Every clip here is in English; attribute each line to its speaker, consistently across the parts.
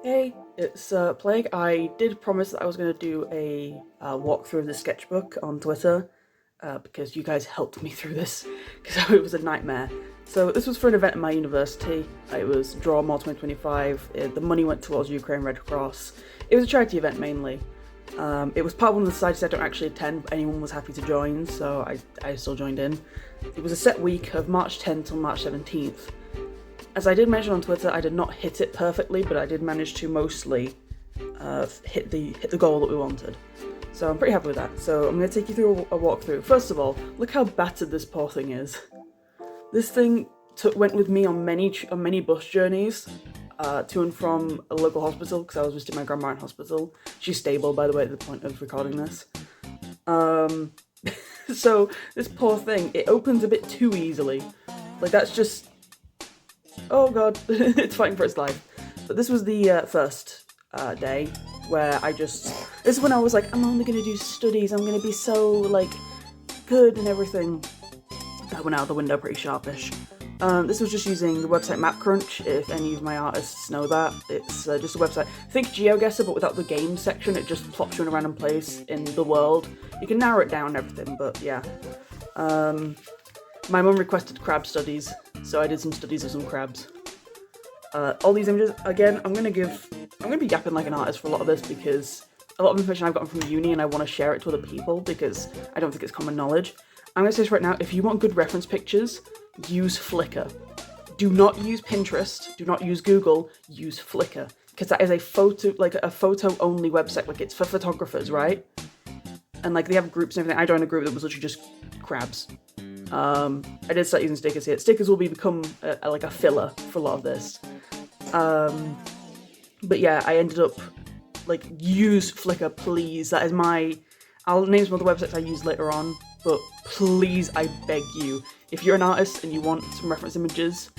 Speaker 1: Hey, it's Plague. I did promise that I was going to do a walkthrough of the sketchbook on Twitter because you guys helped me through this because it was a nightmare. So this was for an event at my university. It was Draw More 2025. The money went towards Ukraine Red Cross. It was a charity event mainly. It was part of one of the societies I don't actually attend, but anyone was happy to join, so I still joined in. It was a set week of March 10th till March 17th. As I did mention on Twitter, I did not hit it perfectly, but I did manage to mostly hit the goal that we wanted. So I'm pretty happy with that. So I'm going to take you through a walkthrough. First of all, look how battered this poor thing is. This thing went with me on many bus journeys to and from a local hospital because I was visiting my grandma in hospital. She's stable, by the way, at the point of recording this. So this poor thing, it opens a bit too easily. Like that's just... Oh god, it's fighting for its life. But this was the first day where this is when I was like, I'm only going to do studies, I'm going to be so, like, good and everything. That went out the window pretty sharpish. This was just using the website MapCrunch, if any of my artists know that. It's just a website. Think GeoGuessr, but without the game section, it just plops you in a random place in the world. You can narrow it down and everything, but yeah. My mum requested crab studies, so I did some studies of some crabs. All these images, again, I'm gonna be yapping like an artist for a lot of this because a lot of information I've gotten from uni and I want to share it to other people because I don't think it's common knowledge. I'm gonna say this right now, if you want good reference pictures, use Flickr. Do not use Pinterest, do not use Google, use Flickr. Because that is a photo-only website, like it's for photographers, right? And like they have groups and everything. I joined a group that was literally just crabs. I did start using stickers here. Stickers will become like a filler for a lot of this. But yeah, I ended up, like, use Flickr, please. That is I'll name some other websites I use later on, but please, I beg you, if you're an artist and you want some reference images,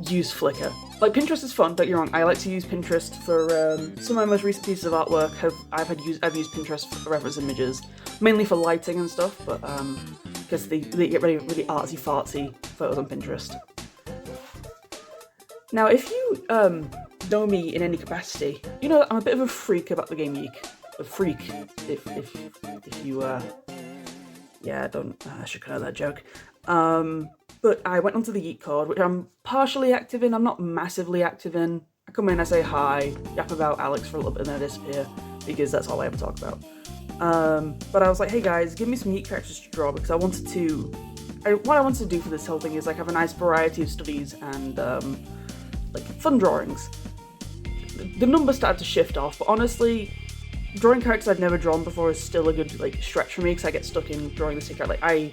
Speaker 1: use Flickr. Like, Pinterest is fun, don't get me wrong. I like to use Pinterest for some of my most recent pieces of artwork. I've used Pinterest for reference images, mainly for lighting and stuff, but because they get really artsy-fartsy photos on Pinterest. Now, if you know me in any capacity, you know that I'm a bit of a freak about the game Yeek. A freak, if you yeah, I should cut out that joke. But I went onto the Yeet Cord, which I'm partially active in. I'm not massively active in. I come in, I say hi, yap about Alex for a little bit, and then I disappear because that's all I ever talk about. But I was like, hey guys, give me some Yeet characters to draw because what I wanted to do for this whole thing is like have a nice variety of studies and like fun drawings. The numbers started to shift off, but honestly, drawing characters I've never drawn before is still a good like stretch for me because I get stuck in drawing the same character. Like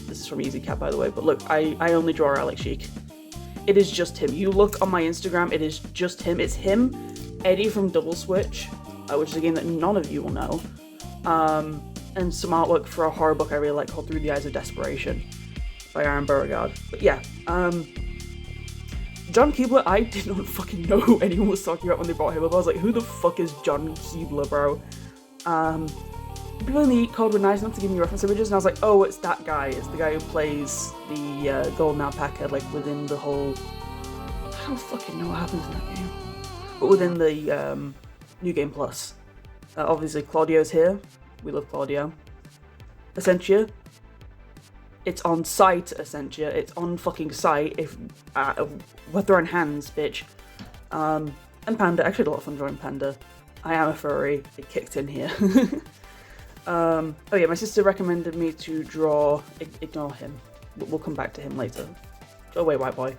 Speaker 1: this is from Easy Cat, by the way, but look, I only draw Alex Sheik. It is just him. You look on my Instagram, it is just him. It's him, Eddie from Double Switch, which is a game that none of you will know, and some artwork for a horror book I really like called Through the Eyes of Desperation by Aaron Beauregard. But yeah, John Keebler, I did not fucking know who anyone was talking about when they brought him up. I was like, who the fuck is John Keebler, bro? People in the Yeet Code were nice enough to give me reference images, and I was like, oh, it's that guy. It's the guy who plays the golden alpaca, like, within the whole... I don't fucking know what happens in that game. But within the New Game Plus. Obviously, Claudio's here. We love Claudio. Essentia. It's on site, Essentia. It's on fucking site. If we're throwing hands, bitch. And Panda. Actually, had a lot of fun drawing Panda. I am a furry. It kicked in here. Oh yeah, my sister recommended me to draw... Ignore him. We'll come back to him later. Go away, white boy.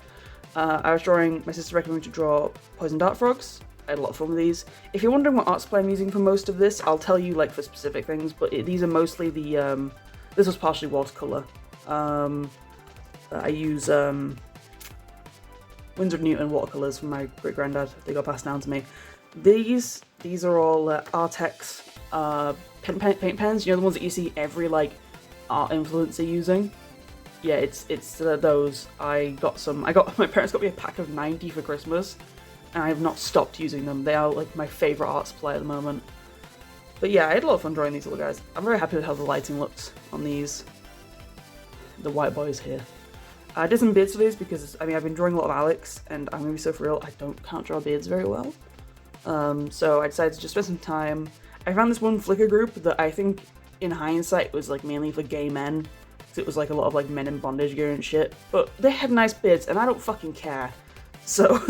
Speaker 1: My sister recommended me to draw Poison Dart Frogs. I had a lot of fun with these. If you're wondering what art supply I'm using for most of this, I'll tell you like for specific things, but these are mostly the... this was partially watercolour. I use Winsor & Newton watercolours from my great-granddad. They got passed down to me. These are all Artex paint pens, you know, the ones that you see every like art influencer using. Yeah, it's those. My parents got me a pack of 90 for Christmas, and I have not stopped using them. They are like my favourite art supply at the moment. But yeah, I had a lot of fun drawing these little guys. I'm very happy with how the lighting looks on these. The white boys here. I did some beard studies because, I mean, I've been drawing a lot of Alex, and I'm gonna be so for real, I can't draw beards very well. So I decided to just spend some time. I found this one Flickr group that I think, in hindsight, was like mainly for gay men. Because it was like a lot of like men in bondage gear and shit. But they had nice beards, and I don't fucking care. So,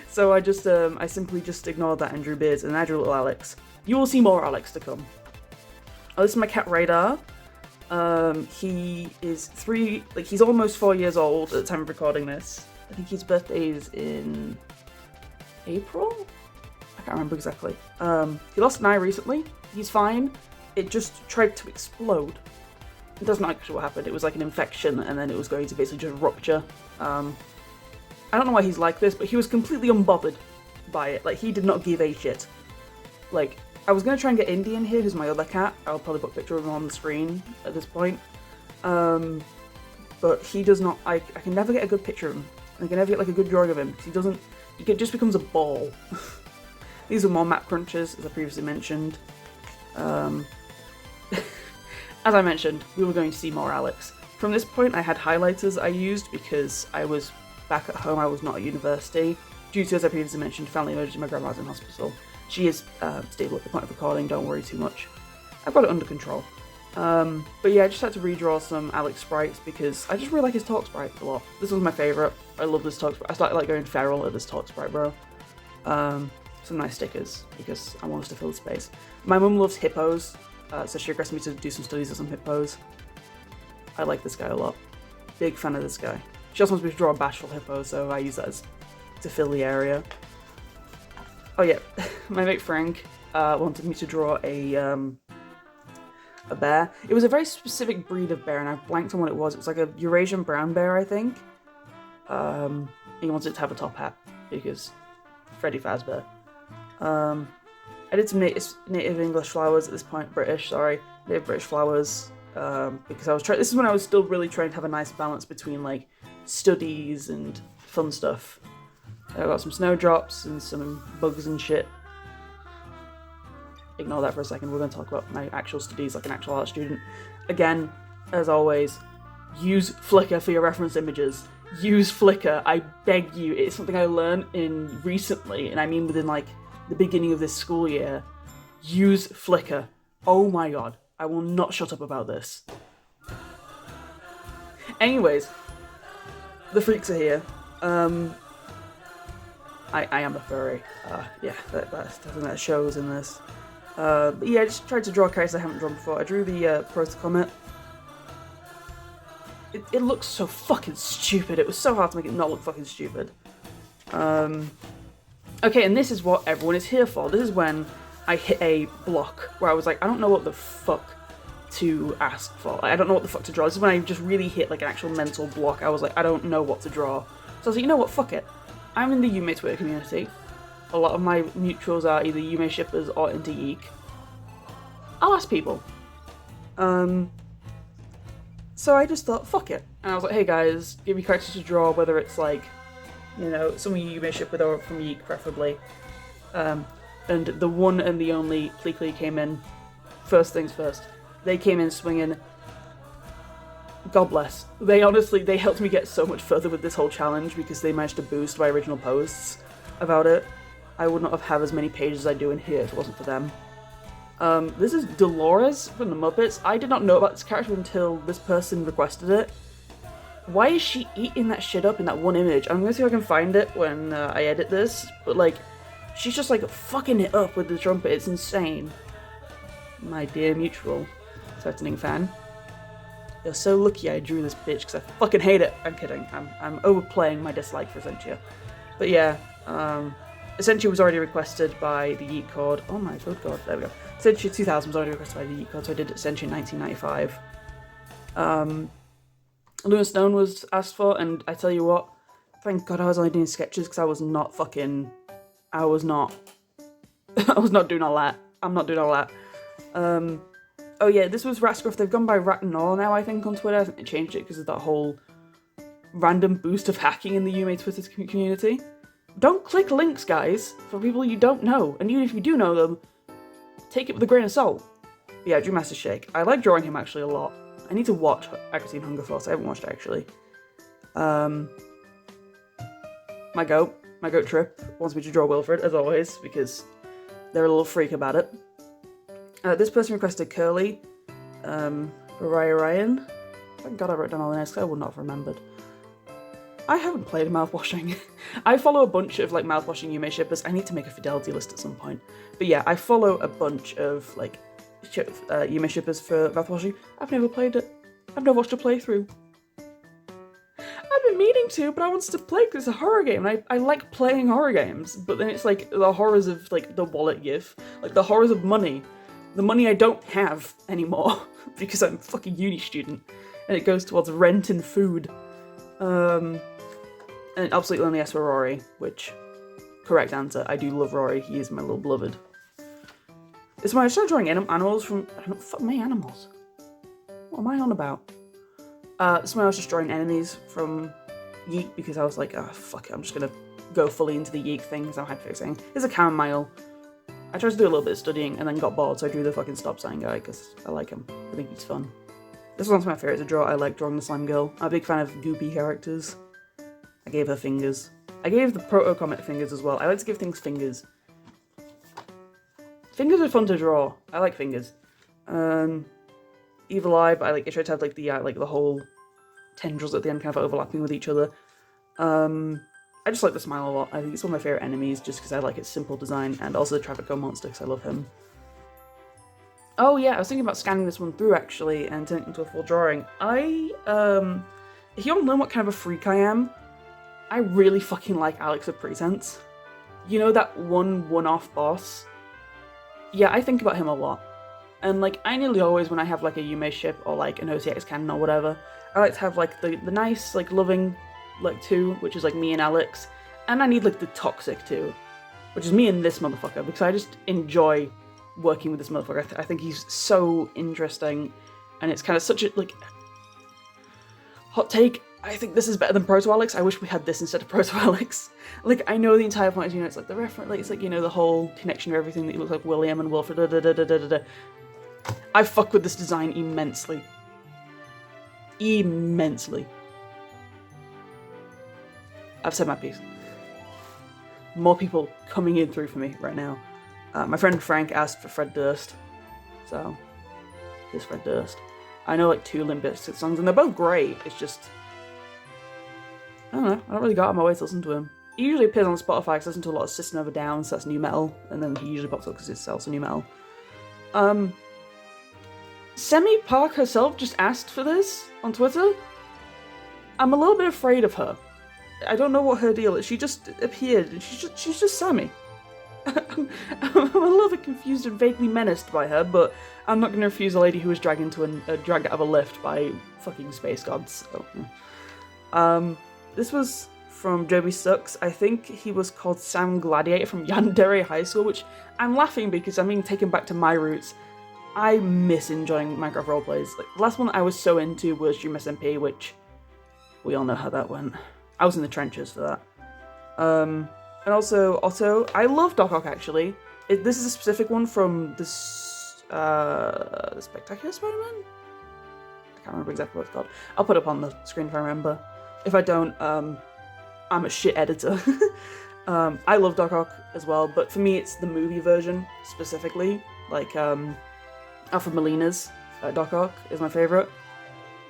Speaker 1: so I simply just ignored that and drew beards, and I drew little Alex. You will see more Alex to come. Oh, this is my cat Radar. He is he's almost 4 years old at the time of recording this. I think his birthday is in April? I can't remember exactly. He lost an eye recently. He's fine. It just tried to explode. It doesn't actually what happened. It was like an infection, and then it was going to basically just rupture. I don't know why he's like this, but he was completely unbothered by it. Like, he did not give a shit. Like, I was going to try and get Indy in here, who's my other cat. I'll probably put a picture of him on the screen at this point. But he does not, I can never get a good picture of him. I can never get like a good drawing of him, because he just becomes a ball. These are more map crunchers, as I previously mentioned. As I mentioned, we were going to see more Alex. From this point, I had highlighters I used because I was back at home, I was not at university. Due to, as I previously mentioned, family emergency, my grandma's in hospital. She is stable at the point of recording, don't worry too much. I've got it under control. But yeah, I just had to redraw some Alex sprites because I just really like his talk sprite a lot. This one's my favourite. I love this talk sprite. I started like going feral at this talk sprite, bro. Some nice stickers because I want us to fill the space. My mum loves hippos, so she requested me to do some studies of some hippos. I like this guy a lot. Big fan of this guy. She also wants me to draw a bashful hippo, so I use that to fill the area. Oh yeah, my mate Frank wanted me to draw a bear. It was a very specific breed of bear, and I blanked on what it was. It was like a Eurasian brown bear, I think. He wanted it to have a top hat because Freddy Fazbear. I did some native English flowers at this point, native British flowers, because I was trying. This is when I was still really trying to have a nice balance between like studies and fun stuff. I got some snowdrops and some bugs and shit. Ignore that for a second. We're going to talk about my actual studies like an actual art student. Again, as always, use Flickr for your reference images. Use Flickr, I beg you. It's something I learned in recently, and I mean within like the beginning of this school year. Use Flickr. Oh my god, I will not shut up about this. Anyways, the freaks are here. I am a furry. Yeah, that shows in this. But yeah, I just tried to draw characters I haven't drawn before. I drew the Proto-Comet. It looks so fucking stupid. It was so hard to make it not look fucking stupid. Okay, and this is what everyone is here for. This is when I hit a block where I was like, I don't know what the fuck to ask for. Like, I don't know what the fuck to draw. This is when I just really hit like an actual mental block. I was like, I don't know what to draw. So I was like, you know what, fuck it. I'm in the Yume Twitter community. A lot of my mutuals are either Yume shippers or into Yeek. I'll ask people. So I just thought, fuck it. And I was like, hey guys, give me characters to draw, whether it's like, you know, someone you may ship with or from Yeek, preferably. And the one and the only Pleakley came in. First things first. They came in swinging. God bless. They helped me get so much further with this whole challenge because they managed to boost my original posts about it. I would not have as many pages as I do in here if it wasn't for them. This is Dolores from the Muppets. I did not know about this character until this person requested it. Why is she eating that shit up in that one image? I'm gonna see if I can find it when I edit this, but like, she's just like fucking it up with the trumpet. It's insane. My dear mutual, threatening fan. You're so lucky I drew this bitch because I fucking hate it. I'm kidding. I'm overplaying my dislike for Essentia. But yeah, Essentia was already requested by the Yeet Code. Oh my good god, there we go. Essentia 2000 was already requested by the Yeet Code, so I did Essentia in 1995. Luna Stone was asked for, and I tell you what, thank god I was only doing sketches because I was not doing all that. I'm not doing all that. Oh yeah, this was Ratscruff. They've gone by Ratnor now, I think, on Twitter. I think they changed it because of that whole random boost of hacking in the Yume Twitter community. Don't click links, guys, for people you don't know. And even if you do know them, take it with a grain of salt. But yeah, I drew Master Shake. I like drawing him actually a lot. I need to watch Accuracy and Hunger Force. I haven't watched it actually. My goat Trip, wants me to draw Wilfred, as always, because they're a little freak about it. This person requested Curly, Ryan. Thank God I wrote down all the names, because I would not have remembered. I haven't played mouthwashing. I follow a bunch of like mouthwashing Yume shippers. I need to make a fidelity list at some point. But yeah, I follow a bunch of like Yume shippers for mouthwashing. I've never played it. I've never watched a playthrough. I've been meaning to, but I wanted to play because it's a horror game. And I like playing horror games, but then it's like the horrors of like the wallet give, like the horrors of money, the money I don't have anymore because I'm a fucking uni student, and it goes towards rent and food. And absolutely only yes for Rory, which, correct answer, I do love Rory, he is my little beloved. This is when I started drawing animals from, fuck me, animals. What am I on about? This is when I was just drawing enemies from Yeek, because I was like, oh fuck it, I'm just gonna go fully into the Yeek thing, because I'm hyperfixating. Here's a chamomile. I tried to do a little bit of studying, and then got bored, so I drew the fucking stop sign guy, because I like him. I think he's fun. This one's my favourite to draw. I like drawing the slime girl. I'm a big fan of goopy characters. I gave her fingers. I gave the Proto-Comet fingers as well. I like to give things fingers. Fingers are fun to draw. I like fingers. Evil Eye, but I try to have like the whole tendrils at the end kind of overlapping with each other. I just like the smile a lot. I think it's one of my favourite enemies just because I like its simple design, and also the Traffic Cone Monster because I love him. Oh yeah, I was thinking about scanning this one through actually and turning it into a full drawing. If you all know what kind of a freak I am, I really fucking like Alex of Pretense. You know that one-off boss? Yeah, I think about him a lot. And like, I nearly always, when I have like a Yume ship or like an OCX canon or whatever, I like to have like the nice, like loving, like two, which is like me and Alex. And I need like the toxic two, which is me and this motherfucker, because I just enjoy working with this motherfucker. I think he's so interesting, and it's kind of such a, like, hot take. I think this is better than Proto Alex. I wish we had this instead of Proto Alex. Like, I know the entire point is, it's like the reference, like, it's like, the whole connection to everything that you look like William and Wilfred, I fuck with this design immensely. Immensely. I've said my piece. More people coming in through for me right now. My friend Frank asked for Fred Durst, so here's Fred Durst. I know like 2 Limp Bizkit songs, and they're both great. It's just, I don't know, I don't really go out of my way to listen to him. He usually appears on Spotify because I listen to a lot of System of a Down, so that's new metal, and then he usually pops up because it's also new metal. Semi Park herself just asked for this on Twitter. I'm a little bit afraid of her. I don't know what her deal is. She just appeared, and she's just Sammy. I'm a little bit confused and vaguely menaced by her, but I'm not going to refuse a lady who was dragged out of a lift by fucking space gods. So. This was from Joby Sucks. I think he was called Sam Gladiator from Yandere High School, which I'm laughing because I'm being taken back to my roots. I miss enjoying Minecraft roleplays. Like, the last one that I was so into was Dream SMP, which we all know how that went. I was in the trenches for that. And also, Otto, I love Doc Ock actually. This is a specific one from this Spectacular Spider-Man? I can't remember exactly what it's called. I'll put it up on the screen if I remember. If I don't, I'm a shit editor. I love Doc Ock as well, but for me it's the movie version specifically. Like, Alfred Molina's Doc Ock is my favourite.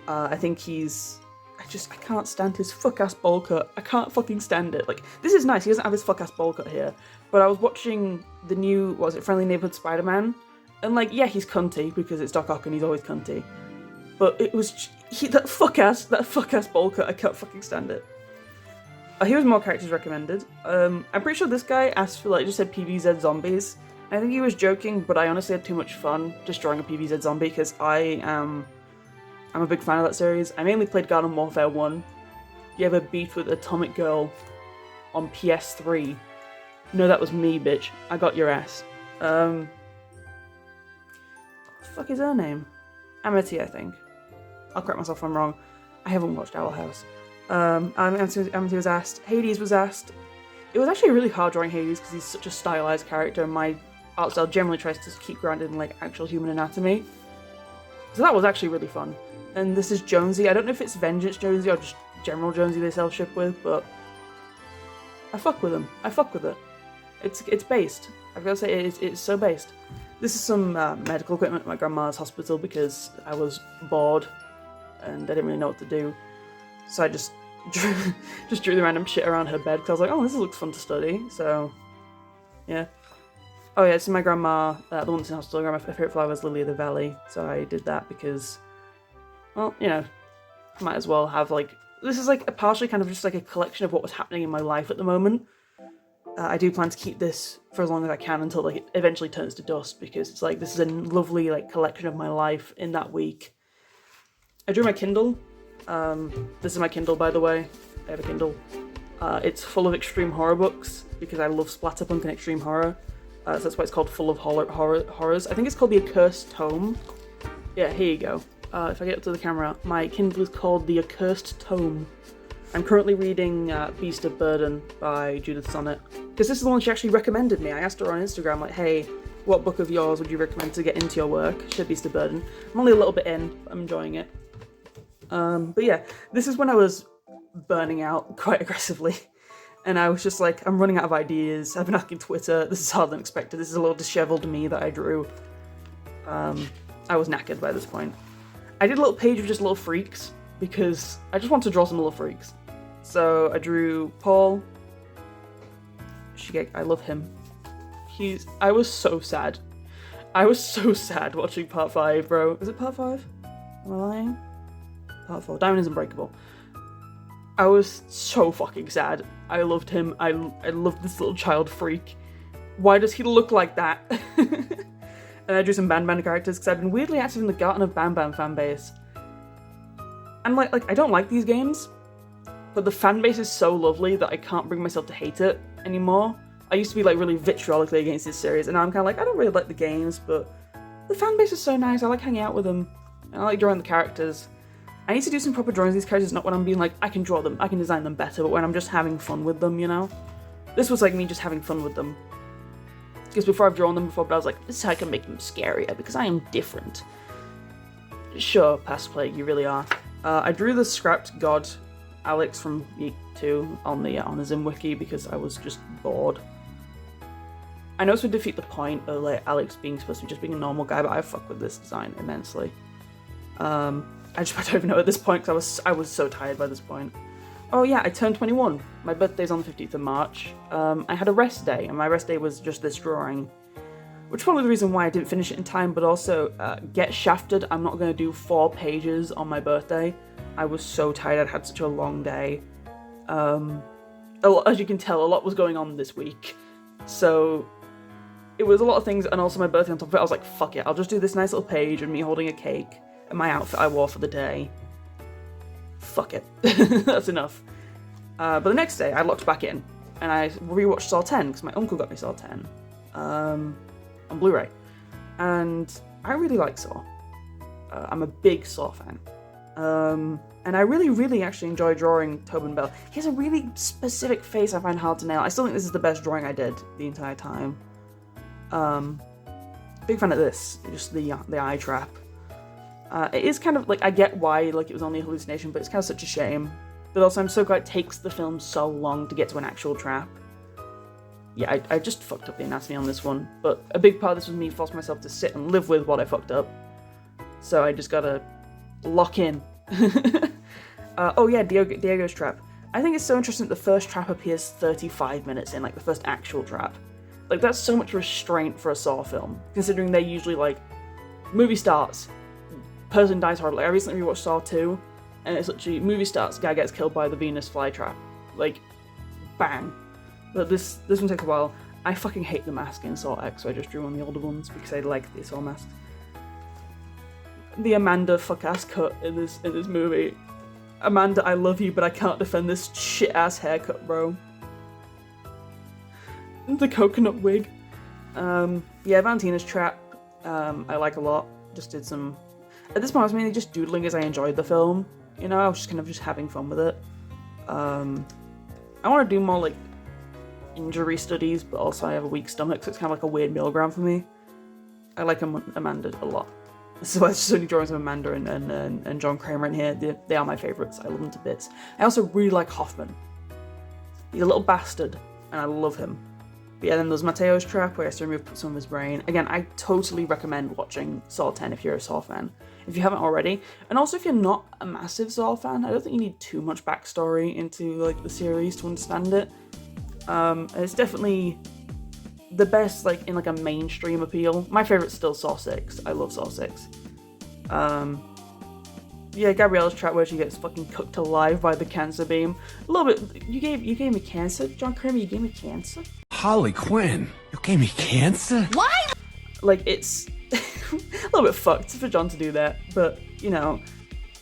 Speaker 1: I think I can't stand his fuck-ass bowl cut. I can't fucking stand it. Like, this is nice, he doesn't have his fuck-ass bowl cut here. But I was watching the new, Friendly Neighborhood Spider-Man? And like, yeah, he's cunty, because it's Doc Ock and he's always cunty. But it was, that fuck-ass bowl cut, I can't fucking stand it. Here was more characters recommended. I'm pretty sure this guy asked for, just said PVZ zombies. I think he was joking, but I honestly had too much fun just drawing a PVZ zombie, because I'm a big fan of that series. I mainly played Garden Warfare 1. You have a beef with Atomic Girl on PS3. No, that was me, bitch. I got your ass. What the fuck is her name? Amity, I think. I'll correct myself if I'm wrong. I haven't watched Owl House. Amity was asked. Hades was asked. It was actually really hard drawing Hades because he's such a stylized character, and my art style generally tries to keep grounded in actual human anatomy. So that was actually really fun. And this is Jonesy. I don't know if it's Vengeance Jonesy or just general Jonesy they sell ship with, but I fuck with them. I fuck with it. It's based. I've got to say, it's so based. This is some medical equipment at my grandma's hospital because I was bored and I didn't really know what to do. So I just drew the random shit around her bed because I was like, oh, this looks fun to study. So, yeah. Oh yeah, it's my grandma, the one that's in hospital. My favourite flower is Lily of the Valley. So I did that because, well, you know, might as well have like, this is like a partially kind of just like a collection of what was happening in my life at the moment. I do plan to keep this for as long as I can until like it eventually turns to dust, because it's like, this is a lovely like collection of my life in that week. I drew my Kindle. This is my Kindle, by the way. I have a Kindle. It's full of extreme horror books because I love splatterpunk and extreme horror. So that's why it's called Full of Horrors. I think it's called The Accursed Tome. Yeah, here you go. If I get up to the camera, my Kindle is called The Accursed Tome. I'm currently reading Beast of Burden by Judith Sonnet, because this is the one she actually recommended me. I asked her on Instagram, like, hey, what book of yours would you recommend to get into your work? She said Beast of Burden. I'm only a little bit in, but I'm enjoying it. But yeah, this is when I was burning out quite aggressively. And I was just like, I'm running out of ideas. I've been asking Twitter. This is harder than expected. This is a little disheveled me that I drew. I was knackered by this point. I did a little page of just little freaks because I just wanted to draw some little freaks. So I drew Paul. I love him. I was so sad. I was so sad watching part 5, bro. Is it part 5? Am I lying? Part 4. Diamond is Unbreakable. I was so fucking sad. I loved him. I loved this little child freak. Why does he look like that? And I drew some Ban Ban characters because I've been weirdly active in the Garten of Ban Ban fanbase. And like I don't like these games, but the fanbase is so lovely that I can't bring myself to hate it anymore. I used to be like really vitriolically against this series, and now I'm kind of like, I don't really like the games, but the fanbase is so nice. I like hanging out with them, and I like drawing the characters. I need to do some proper drawings of these characters, not when I'm being like, I can draw them, I can design them better, but when I'm just having fun with them, you know? This was like me just having fun with them. Because before I've drawn them before, but I was like, this is how I can make them scarier, because I am different. Sure, Past Plague, you really are. I drew the scrapped god, Alex from Yeek 2, on the Zimwiki, because I was just bored. I know this would defeat the point of like Alex being supposed to be just being a normal guy, but I fuck with this design immensely. I don't even know at this point, because I was so tired by this point. Oh yeah, I turned 21. My birthday's on the 15th of March. I had a rest day, and my rest day was just this drawing. Which is probably the reason why I didn't finish it in time, but also, get shafted, I'm not going to do 4 pages on my birthday. I was so tired, I'd had such a long day. As you can tell, a lot was going on this week. So, it was a lot of things, and also my birthday on top of it, I was like, fuck it, I'll just do this nice little page of me holding a cake, and my outfit I wore for the day. Fuck it. That's enough. But the next day, I locked back in, and I rewatched Saw 10, because my uncle got me Saw 10, on Blu-ray. And I really like Saw. I'm a big Saw fan. And I really actually enjoy drawing Tobin Bell. He has a really specific face I find hard to nail. I still think this is the best drawing I did the entire time. Big fan of this, just the eye trap. It is kind of, like, I get why, like, it was only a hallucination, but it's kind of such a shame. But also, I'm so glad it takes the film so long to get to an actual trap. Yeah, I just fucked up the anatomy on this one, but a big part of this was me forcing myself to sit and live with what I fucked up. So I just gotta lock in. Oh yeah, Diego's trap. I think it's so interesting that the first trap appears 35 minutes in, like, the first actual trap. Like, that's so much restraint for a Saw film, considering they usually, like, movie starts, person dies horribly. I recently rewatched Saw 2, and it's literally, movie starts, guy gets killed by the Venus flytrap. Like, bang. But this one takes a while. I fucking hate the mask in Saw X, so I just drew on the older ones, because I like the Saw masks. The Amanda fuck-ass cut in this movie. Amanda, I love you, but I can't defend this shit-ass haircut, bro. The coconut wig. Yeah, Valentina's trap, I like a lot. Just did some... At this point, I was mainly just doodling as I enjoyed the film. You know, I was just kind of just having fun with it. I want to do more, like, injury studies, but also I have a weak stomach, so it's kind of like a weird middle ground for me. I like Amanda a lot. So it's just only drawings of Amanda and John Kramer in here. They are my favourites. I love them to bits. I also really like Hoffman. He's a little bastard, and I love him. But yeah, then there's Mateo's Trap, where he has to remove some of his brain. Again, I totally recommend watching Saw 10 if you're a Saw fan, if you haven't already. And also, if you're not a massive Saw fan, I don't think you need too much backstory into like the series to understand it. It's definitely the best, like, in like a mainstream appeal. My favourite's still Saw 6. I love Saw 6. Yeah, Gabriella's Trap, where she gets fucking cooked alive by the cancer beam. A little bit. You gave me cancer, John Kramer. You gave me cancer.
Speaker 2: Harley Quinn, you gave me cancer.
Speaker 3: Why?
Speaker 1: Like, it's a little bit fucked for John to do that, but you know,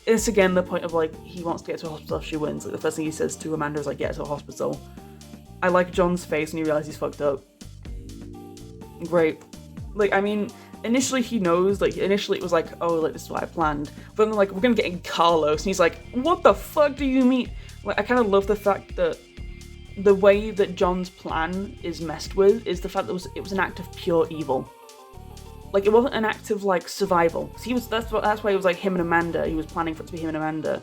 Speaker 1: it's again the point of like he wants to get to a hospital if she wins. Like the first thing he says to Amanda is like, "Get to a hospital." I like John's face when he realizes he's fucked up. Great. Like, I mean, initially he knows, like, initially it was like, oh, like, this is what I planned. But then, like, we're gonna get in Carlos, and he's like, what the fuck do you mean? Like, I kind of love the fact that the way that John's plan is messed with is the fact that it was an act of pure evil. Like, it wasn't an act of, like, survival. So that's why it was, like, him and Amanda. He was planning for it to be him and Amanda.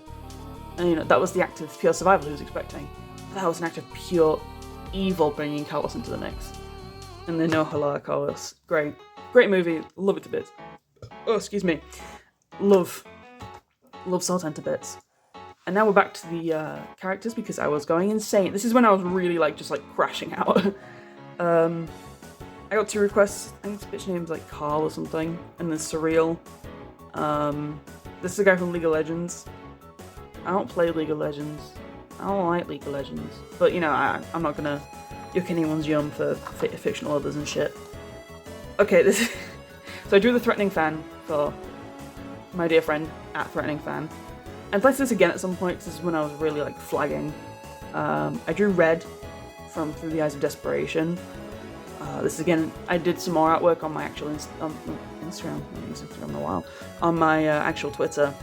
Speaker 1: And, you know, that was the act of pure survival he was expecting. That was an act of pure evil bringing Carlos into the mix. And then no hello, Carlos. Great movie. Love it to bits. Oh, excuse me. Love Saw 10 to bits. And now we're back to the characters because I was going insane. This is when I was really like just like crashing out. I got 2 requests. I think this bitch name's like Carl or something. And then Surreal. This is a guy from League of Legends. I don't play League of Legends. I don't like League of Legends. But you know, I'm not gonna yuck anyone's yum for fictional others and shit. Okay, so I drew the Threatening Fan for my dear friend at Threatening Fan. I'd like this again at some point, because this is when I was really like flagging. I drew Red from Through the Eyes of Desperation. This is again, I did some more artwork on my actual Instagram. I haven't used Instagram in a while. On my actual Twitter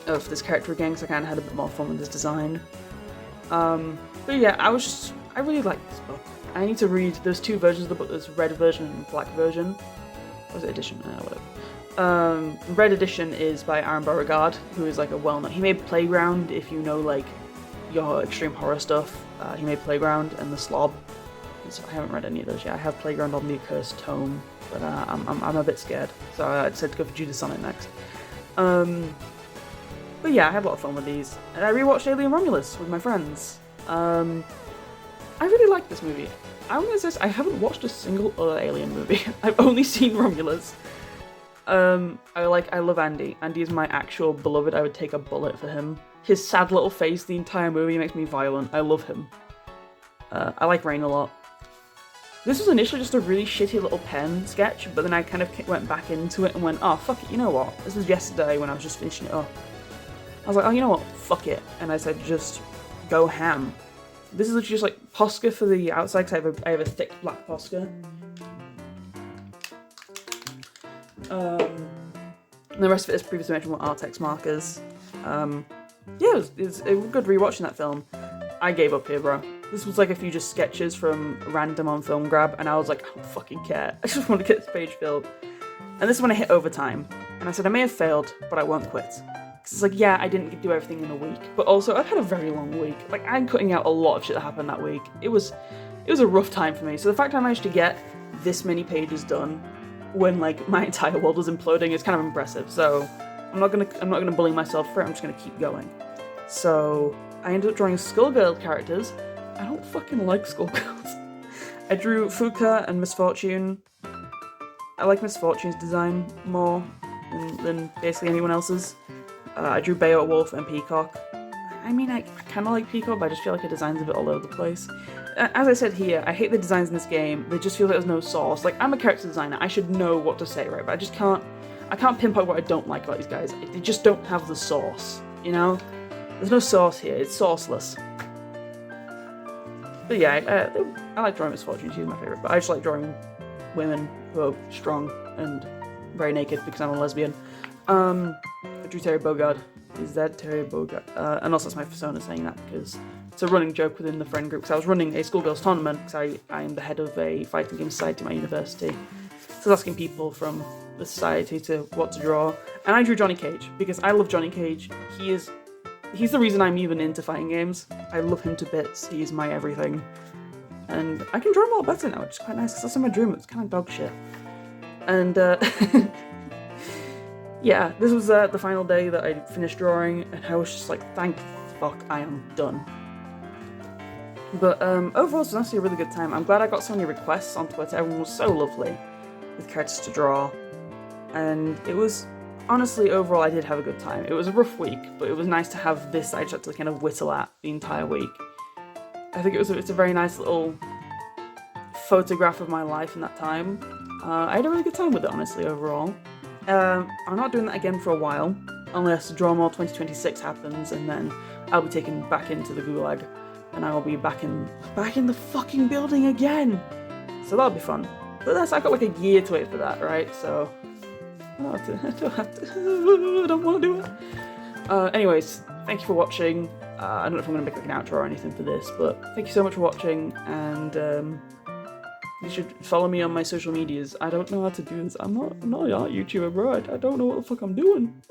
Speaker 1: of this character again, because I kind of had a bit more fun with this design. But yeah, I really like this book. I need to read, there's 2 versions of the book, there's red version and black version. What was it, edition? Whatever. Red edition is by Aaron Beauregard, who is like a well-known, he made Playground, if you know like your extreme horror stuff. He made Playground and The Slob. So I haven't read any of those yet. I have Playground on the Accursed Tome, but I'm a bit scared, so I decided to go for Judas Sonnet next. But yeah, I had a lot of fun with these, and I rewatched Alien Romulus with my friends. I really like this movie. I want to say I haven't watched a single other Alien movie. I've only seen Romulus. I love Andy. Andy is my actual beloved. I would take a bullet for him. His sad little face the entire movie makes me violent. I love him. I like Rain a lot. This was initially just a really shitty little pen sketch, but then I kind of went back into it and went, oh, fuck it, you know what? This was yesterday when I was just finishing it up. I was like, oh, you know what? Fuck it. And I said, just go ham. This is literally just like Posca for the outside, because I have a thick black Posca. And the rest of it, as previously mentioned, were Artex markers. Yeah, it was good rewatching that film. I gave up here, bro. This was like a few just sketches from random on Film Grab, and I was like, I don't fucking care. I just want to get this page filled. And this is when I hit overtime. And I said, I may have failed, but I won't quit. Because it's like, yeah, I didn't do everything in a week, but also I've had a very long week. Like, I'm cutting out a lot of shit that happened that week. It was a rough time for me. So the fact I managed to get this many pages done when like my entire world was imploding is kind of impressive. So I'm not gonna bully myself for it. I'm just gonna keep going. So I ended up drawing Skullgirl characters. I don't fucking like Skullgirls. I drew Fuka and Misfortune. I like Misfortune's design more than basically anyone else's. I drew Beowulf and Peacock. I mean, I kind of like Peacock, but I just feel like her design's a bit all over the place. As I said here, I hate the designs in this game. They just feel like there's no source. Like, I'm a character designer. I should know what to say, right? But I just can't. I can't pinpoint what I don't like about these guys. They just don't have the source, you know? There's no source here. It's sourceless. But yeah, I like drawing Misfortune. She's my favourite. But I just like drawing women who are strong and very naked because I'm a lesbian. I drew Terry Bogard. Is that Terry Bogard? And also it's my persona saying that because it's a running joke within the friend group. Because I was running a schoolgirls tournament because I am the head of a fighting game society at my university. So I was asking people from the society to what to draw, and I drew Johnny Cage because I love Johnny Cage. He's the reason I'm even into fighting games. I love him to bits. He is my everything. And I can draw him a lot better now, which is quite nice, because last time I drew him, it was kind of dog shit. And, yeah, this was the final day that I finished drawing, and I was just like, thank fuck, I am done. But overall, it was actually a really good time. I'm glad I got so many requests on Twitter. Everyone was so lovely with characters to draw. And it was, honestly, overall, I did have a good time. It was a rough week, but it was nice to have this I just had to kind of whittle at the entire week. I think it's a very nice little photograph of my life in that time. I had a really good time with it, honestly, overall. I'm not doing that again for a while, unless Draw More 2026 happens, and then I'll be taken back into the gulag, and I will be back in the fucking building again. So that'll be fun. But I got like a year to wait for that, right? So I don't want to do it. Anyways, thank you for watching. I don't know if I'm going to make like an outro or anything for this, but thank you so much for watching, and you should follow me on my social medias. I don't know how to do this. I'm not a YouTuber, bro. I don't know what the fuck I'm doing.